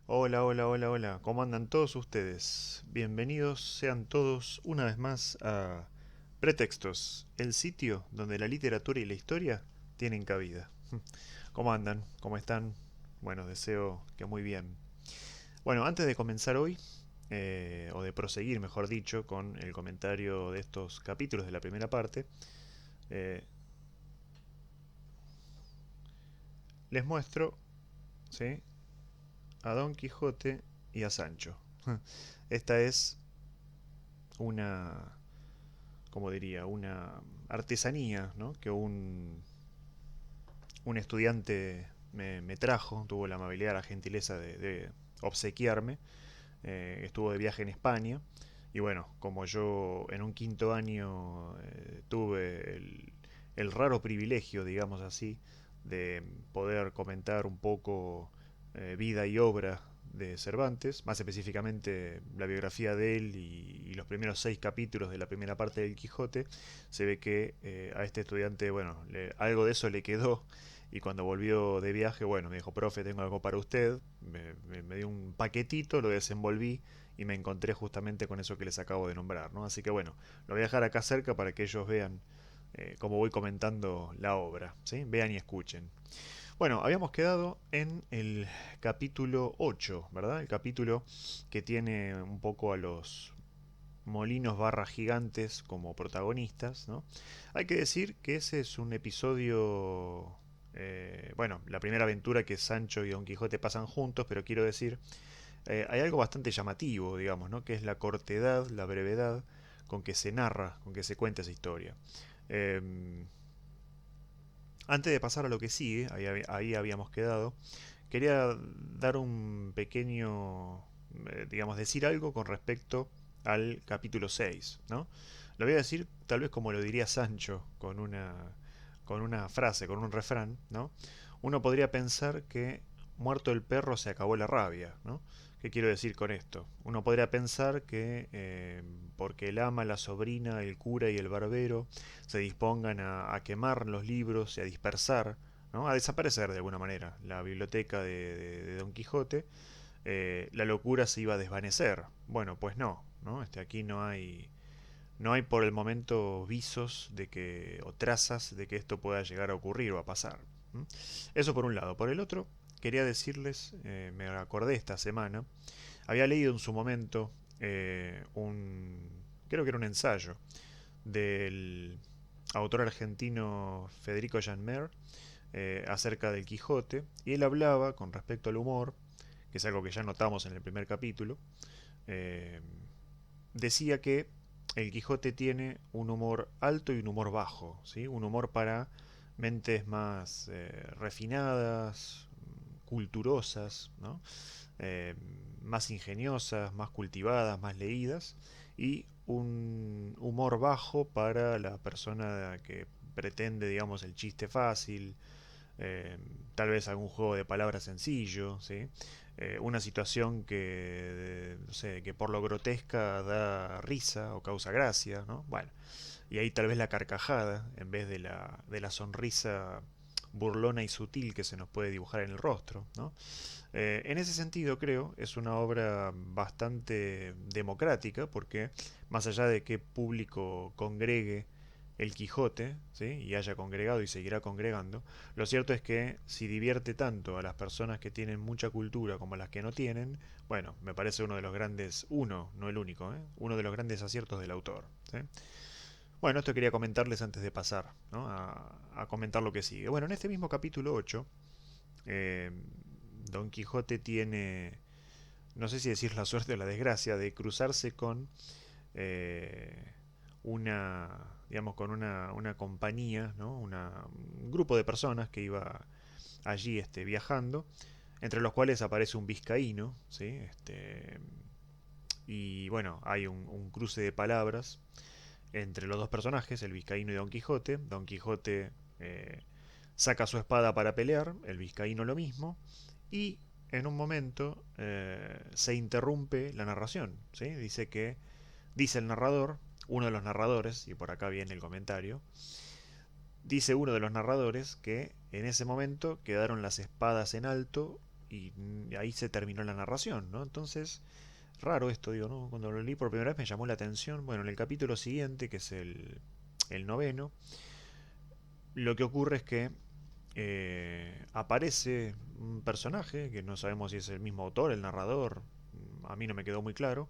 Hola, hola, hola, hola. ¿Cómo andan todos ustedes? Bienvenidos sean todos una vez más a Pretextos, el sitio donde la literatura y la historia tienen cabida. ¿Cómo andan? ¿Cómo están? Bueno, deseo que muy bien. Bueno, antes de comenzar hoy, o de proseguir, mejor dicho, con el comentario de estos capítulos de la primera parte, eh, les muestro, ¿sí?, a Don Quijote y a Sancho. Esta es una, como diría, una artesanía, ¿no?, que un estudiante me trajo, tuvo la amabilidad, la gentileza de obsequiarme. Estuvo de viaje en España y bueno, como yo en un quinto año tuve el raro privilegio, digamos así, de poder comentar un poco vida y obra de Cervantes, más específicamente la biografía de él y los primeros 6 capítulos de la primera parte del Quijote, se ve que a este estudiante, bueno, algo de eso le quedó y cuando volvió de viaje, bueno, me dijo, profe, tengo algo para usted, me dio un paquetito, lo desenvolví y me encontré justamente con eso que les acabo de nombrar, ¿no? Así que bueno, lo voy a dejar acá cerca para que ellos vean cómo voy comentando la obra, ¿sí? Vean y escuchen. Bueno, habíamos quedado en el capítulo 8, ¿verdad? El capítulo que tiene un poco a los molinos barra gigantes como protagonistas, ¿no? Hay que decir que ese es un episodio, bueno, la primera aventura que Sancho y Don Quijote pasan juntos, pero quiero decir, hay algo bastante llamativo, digamos, ¿no?, que es la cortedad, la brevedad con que se narra, con que se cuenta esa historia. Eh, Antes de pasar a lo que sigue, ahí habíamos quedado, quería dar un pequeño, digamos, decir algo con respecto al capítulo 6, ¿no? Lo voy a decir tal vez como lo diría Sancho, con una frase, con un refrán, ¿no? Uno podría pensar que muerto el perro se acabó la rabia, ¿no? ¿Qué quiero decir con esto? Uno podría pensar que porque el ama, la sobrina, el cura y el barbero se dispongan a quemar los libros y a dispersar, ¿no?, a desaparecer de alguna manera la biblioteca de Don Quijote, la locura se iba a desvanecer. Bueno, pues no, ¿no? Aquí no hay por el momento visos de que, o trazas de que esto pueda llegar a ocurrir o a pasar. ¿Mm? Eso por un lado. Por el otro, quería decirles, me acordé esta semana, había leído en su momento creo que era un ensayo del autor argentino Federico Janmer acerca del Quijote, y él hablaba con respecto al humor, que es algo que ya notamos en el primer capítulo. eh, Decía que el Quijote tiene un humor alto y un humor bajo, ¿sí? Un humor para mentes más refinadas, culturosas, ¿no? eh, más ingeniosas, más cultivadas, más leídas, y un humor bajo para la persona que pretende, digamos, el chiste fácil, eh, tal vez algún juego de palabras sencillo, ¿sí? Una situación que, no sé, que por lo grotesca da risa o causa gracia, ¿no? Bueno, y ahí tal vez la carcajada, en vez de la sonrisa burlona y sutil que se nos puede dibujar en el rostro, ¿no? En ese sentido, creo, es una obra bastante democrática, porque más allá de qué público congregue el Quijote, ¿sí?, y haya congregado y seguirá congregando, lo cierto es que si divierte tanto a las personas que tienen mucha cultura como a las que no tienen, bueno, me parece uno de los grandes, uno, no el único, uno de los grandes aciertos del autor, ¿sí? Bueno, esto quería comentarles antes de pasar, ¿no?, a comentar lo que sigue. Bueno, en este mismo capítulo 8, eh, Don Quijote tiene, no sé si decir la suerte o la desgracia, de cruzarse con eh, una, digamos, con una compañía, ¿no?, un grupo de personas que iba allí viajando, entre los cuales aparece un vizcaíno, ¿sí? Y bueno, hay un cruce de palabras entre los dos personajes, el vizcaíno y Don Quijote. Don Quijote saca su espada para pelear, el vizcaíno lo mismo, y en un momento se interrumpe la narración, ¿sí? Dice el narrador, uno de los narradores, y por acá viene el comentario, dice uno de los narradores que en ese momento quedaron las espadas en alto y ahí se terminó la narración, ¿no? Entonces, raro esto, digo, ¿no? Cuando lo leí por primera vez me llamó la atención. Bueno, en el capítulo siguiente, que es el noveno, lo que ocurre es que aparece un personaje, que no sabemos si es el mismo autor, el narrador, a mí no me quedó muy claro,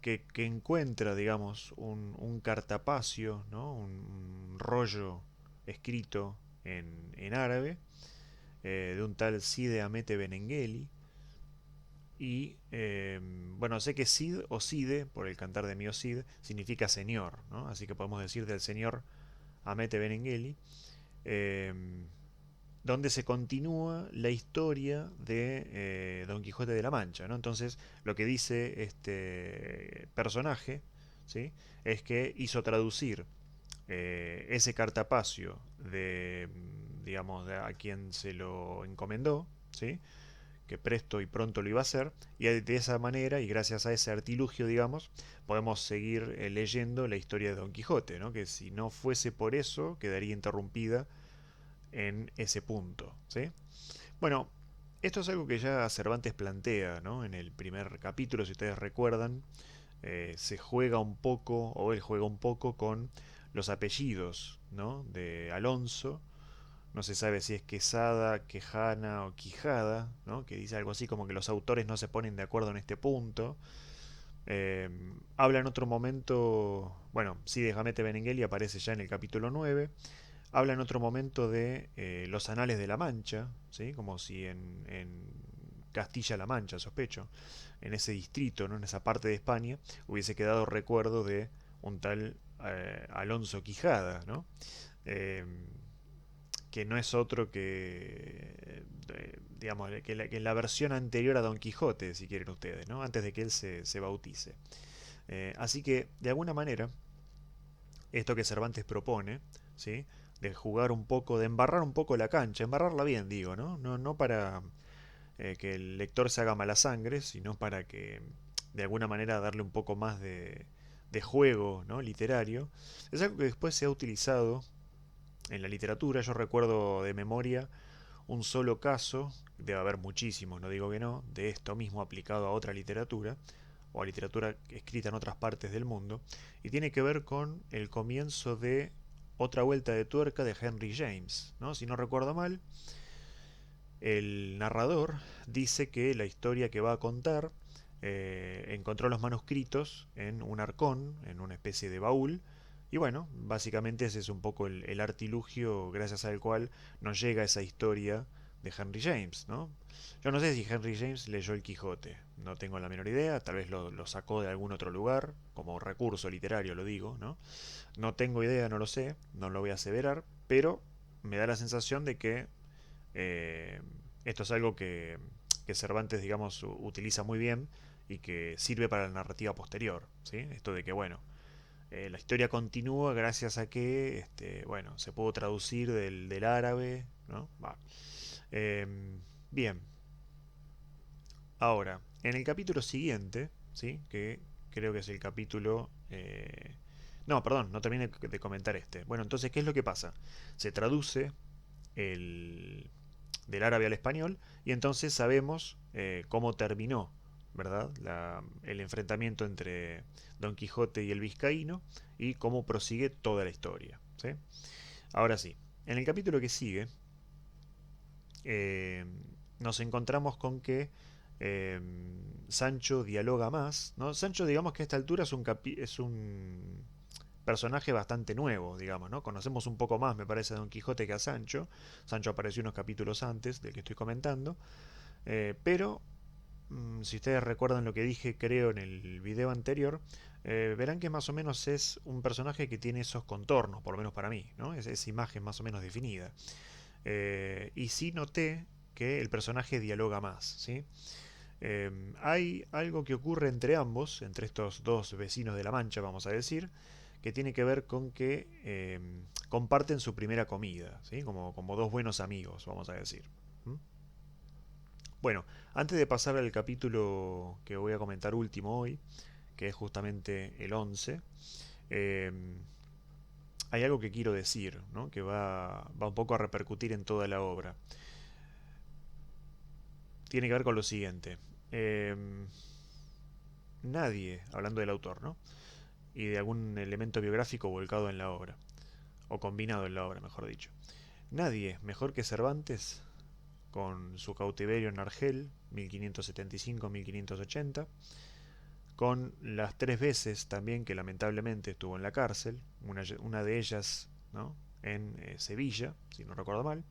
que encuentra, digamos, un cartapacio, ¿no? Un rollo escrito en árabe, de un tal Cide Hamete Benengeli. Y bueno, sé que Cid o Cide, por el cantar de Mio Cid, significa señor, ¿no? Así que podemos decir del señor Hamete Benengeli, eh, donde se continúa la historia de Don Quijote de la Mancha, ¿no? Entonces, lo que dice este personaje, ¿sí? Es que hizo traducir ese cartapacio de, digamos, de a quien se lo encomendó, ¿sí? Que presto y pronto lo iba a hacer, y de esa manera, y gracias a ese artilugio, digamos, podemos seguir leyendo la historia de Don Quijote, ¿no? Que si no fuese por eso, quedaría interrumpida en ese punto, ¿sí? Bueno, esto es algo que ya Cervantes plantea, ¿no? En el primer capítulo, si ustedes recuerdan, se juega un poco, o él juega un poco con los apellidos, ¿no? De Alonso. No se sabe si es Quesada, Quejana o Quijada, ¿no? Que dice algo así como que los autores no se ponen de acuerdo en este punto. Eh, Habla en otro momento, bueno, sí, de Hamete Benengeli aparece ya en el capítulo 9. Habla en otro momento de los anales de la Mancha, ¿sí? Como si en Castilla-La Mancha, sospecho, en ese distrito, ¿no? En esa parte de España, hubiese quedado recuerdo de un tal Alonso Quijada, ¿no? Eh, que no es otro que, digamos, que la versión anterior a Don Quijote, si quieren ustedes, ¿no? Antes de que él se bautice. Así que, de alguna manera, esto que Cervantes propone, ¿sí? De jugar un poco, de embarrar un poco la cancha, embarrarla bien, digo, ¿no? No para que el lector se haga mala sangre, sino para que, de alguna manera, darle un poco más de juego, ¿no? Literario. Es algo que después se ha utilizado en la literatura. Yo recuerdo de memoria un solo caso, debe haber muchísimos, no digo que no, de esto mismo aplicado a otra literatura, o a literatura escrita en otras partes del mundo, y tiene que ver con el comienzo de otra vuelta de tuerca de Henry James, ¿no? Si no recuerdo mal, el narrador dice que la historia que va a contar encontró los manuscritos en un arcón, en una especie de baúl, y bueno, básicamente ese es un poco el artilugio gracias al cual nos llega esa historia de Henry James, ¿no? Yo no sé si Henry James leyó el Quijote, no tengo la menor idea, tal vez lo sacó de algún otro lugar, como recurso literario lo digo, ¿no? No tengo idea, no lo sé, no lo voy a aseverar, pero me da la sensación de que eh, esto es algo que Cervantes, digamos, utiliza muy bien y que sirve para la narrativa posterior, ¿sí? Esto de que, bueno, la historia continúa gracias a que, bueno, se pudo traducir del árabe, ¿no? Va. Eh, Bien, ahora, en el capítulo siguiente, ¿sí? Que creo que es el capítulo... no, perdón, no terminé de comentar este. Bueno, entonces, ¿qué es lo que pasa? Se traduce el, del árabe al español y entonces sabemos cómo terminó, ¿verdad? El enfrentamiento entre Don Quijote y el vizcaíno y cómo prosigue toda la historia, ¿sí? Ahora sí, en el capítulo que sigue eh, nos encontramos con que eh, Sancho dialoga más, ¿no? Sancho, digamos que a esta altura es un personaje bastante nuevo, digamos, ¿no? Conocemos un poco más, me parece, a Don Quijote que a Sancho. Sancho apareció unos capítulos antes del que estoy comentando. Pero, si ustedes recuerdan lo que dije, creo, en el video anterior, verán que más o menos es un personaje que tiene esos contornos, por lo menos para mí, ¿no? Esa imagen más o menos definida. Y sí noté que el personaje dialoga más, ¿sí? Hay algo que ocurre entre ambos, entre estos dos vecinos de la Mancha, vamos a decir, que tiene que ver con que comparten su primera comida, ¿sí? Como dos buenos amigos, vamos a decir. ¿Mm? Bueno, antes de pasar al capítulo que voy a comentar último hoy, que es justamente el 11, eh, hay algo que quiero decir, ¿no? Que va un poco a repercutir en toda la obra. tiene que ver con lo siguiente. Nadie, hablando del autor, ¿no? Y de algún elemento biográfico volcado en la obra, o combinado en la obra, mejor dicho. Nadie mejor que Cervantes, con su cautiverio en Argel, 1575-1580, con las 3 veces también que lamentablemente estuvo en la cárcel, una de ellas, ¿no?, en Sevilla, si no recuerdo mal.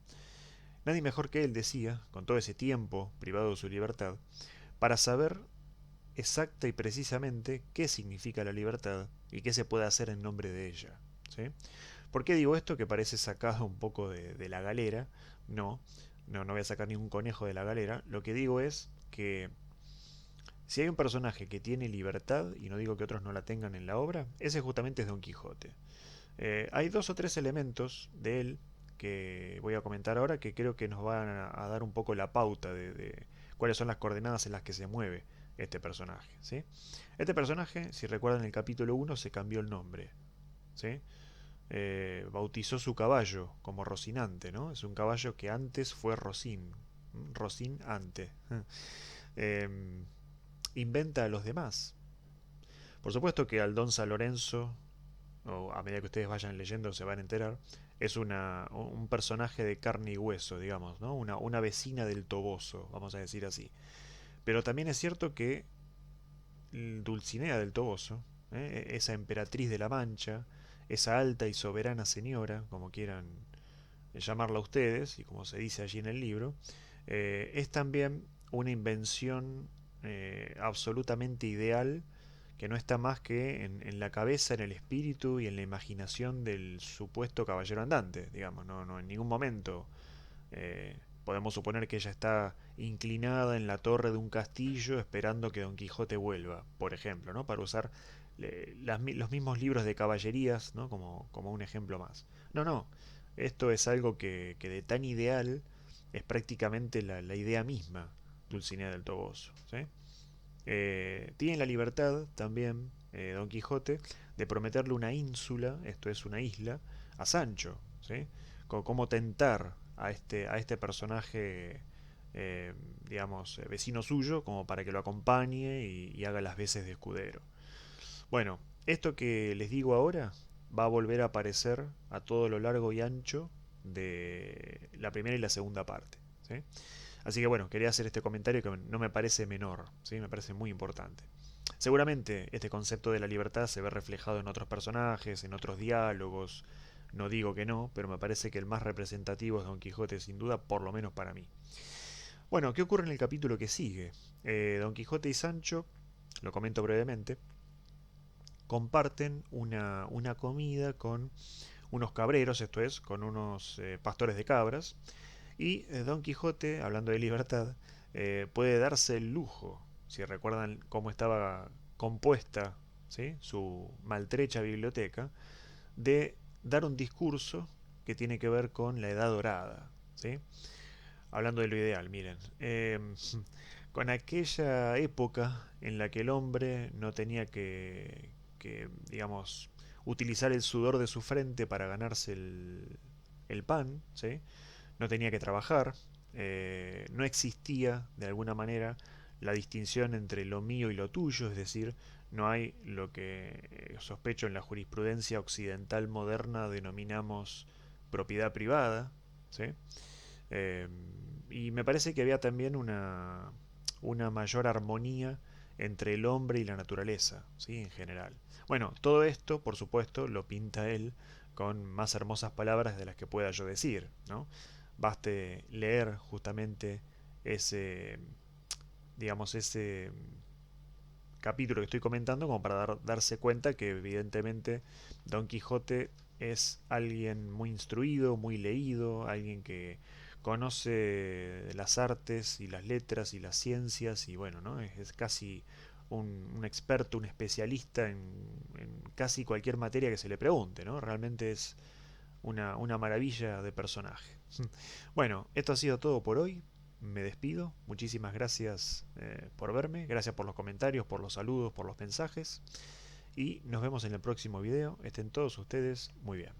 Nadie mejor que él, decía, con todo ese tiempo privado de su libertad, para saber exacta y precisamente qué significa la libertad y qué se puede hacer en nombre de ella. ¿Sí? ¿Por qué digo esto que parece sacado un poco de la galera? No, no voy a sacar ningún conejo de la galera. Lo que digo es que si hay un personaje que tiene libertad, y no digo que otros no la tengan en la obra, ese justamente es Don Quijote. Hay 2 o 3 elementos de él que voy a comentar ahora que creo que nos van a dar un poco la pauta de cuáles son las coordenadas en las que se mueve este personaje. ¿Sí? Este personaje, si recuerdan el capítulo 1, se cambió el nombre. ¿Sí? Bautizó su caballo como Rocinante, ¿no? Es un caballo que antes fue Rocín. Rocín ante. eh, Inventa a los demás. Por supuesto que al Don San Lorenzo, o a medida que ustedes vayan leyendo se van a enterar, es un personaje de carne y hueso, digamos, ¿no? Una vecina del Toboso, vamos a decir así. Pero también es cierto que Dulcinea del Toboso, esa emperatriz de la Mancha, esa alta y soberana señora, como quieran llamarla ustedes, y como se dice allí en el libro, es también una invención absolutamente ideal que no está más que en la cabeza, en el espíritu y en la imaginación del supuesto caballero andante, digamos, no en ningún momento podemos suponer que ella está inclinada en la torre de un castillo esperando que Don Quijote vuelva, por ejemplo, ¿no? Para usar los mismos libros de caballerías, ¿no? Como un ejemplo más. No, esto es algo que de tan ideal es prácticamente la idea misma, Dulcinea del Toboso. ¿Sí? Tiene la libertad también, Don Quijote, de prometerle una ínsula, esto es una isla, a Sancho. ¿Sí? Cómo tentar a este personaje, digamos, vecino suyo, como para que lo acompañe y haga las veces de escudero. Bueno, esto que les digo ahora va a volver a aparecer a todo lo largo y ancho de la primera y la segunda parte. ¿Sí? Así que bueno, quería hacer este comentario que no me parece menor, ¿sí? Me parece muy importante. Seguramente este concepto de la libertad se ve reflejado en otros personajes, en otros diálogos, no digo que no, pero me parece que el más representativo es Don Quijote sin duda, por lo menos para mí. Bueno, ¿qué ocurre en el capítulo que sigue? Don Quijote y Sancho, lo comento brevemente, comparten una comida con unos cabreros, esto es, con unos pastores de cabras, y Don Quijote, hablando de libertad, puede darse el lujo, si recuerdan cómo estaba compuesta, ¿sí?, su maltrecha biblioteca, de dar un discurso que tiene que ver con la Edad Dorada. ¿Sí? Hablando de lo ideal, miren. Con aquella época en la que el hombre no tenía que, digamos, utilizar el sudor de su frente para ganarse el pan, ¿sí? No tenía que trabajar, no existía de alguna manera la distinción entre lo mío y lo tuyo, es decir, no hay lo que sospecho en la jurisprudencia occidental moderna denominamos propiedad privada, ¿sí? Eh, y me parece que había también una mayor armonía entre el hombre y la naturaleza, ¿sí?, en general. Bueno, todo esto, por supuesto, lo pinta él con más hermosas palabras de las que pueda yo decir, ¿no? Baste leer justamente ese, digamos, ese capítulo que estoy comentando como para darse cuenta que evidentemente Don Quijote es alguien muy instruido, muy leído, alguien que conoce las artes y las letras y las ciencias y bueno, ¿no? Es casi un experto, un especialista en casi cualquier materia que se le pregunte, ¿no? Realmente es una maravilla de personaje. Bueno, esto ha sido todo por hoy. Me despido. Muchísimas gracias por verme. Gracias por los comentarios, por los saludos, por los mensajes. Y nos vemos en el próximo video. Estén todos ustedes muy bien.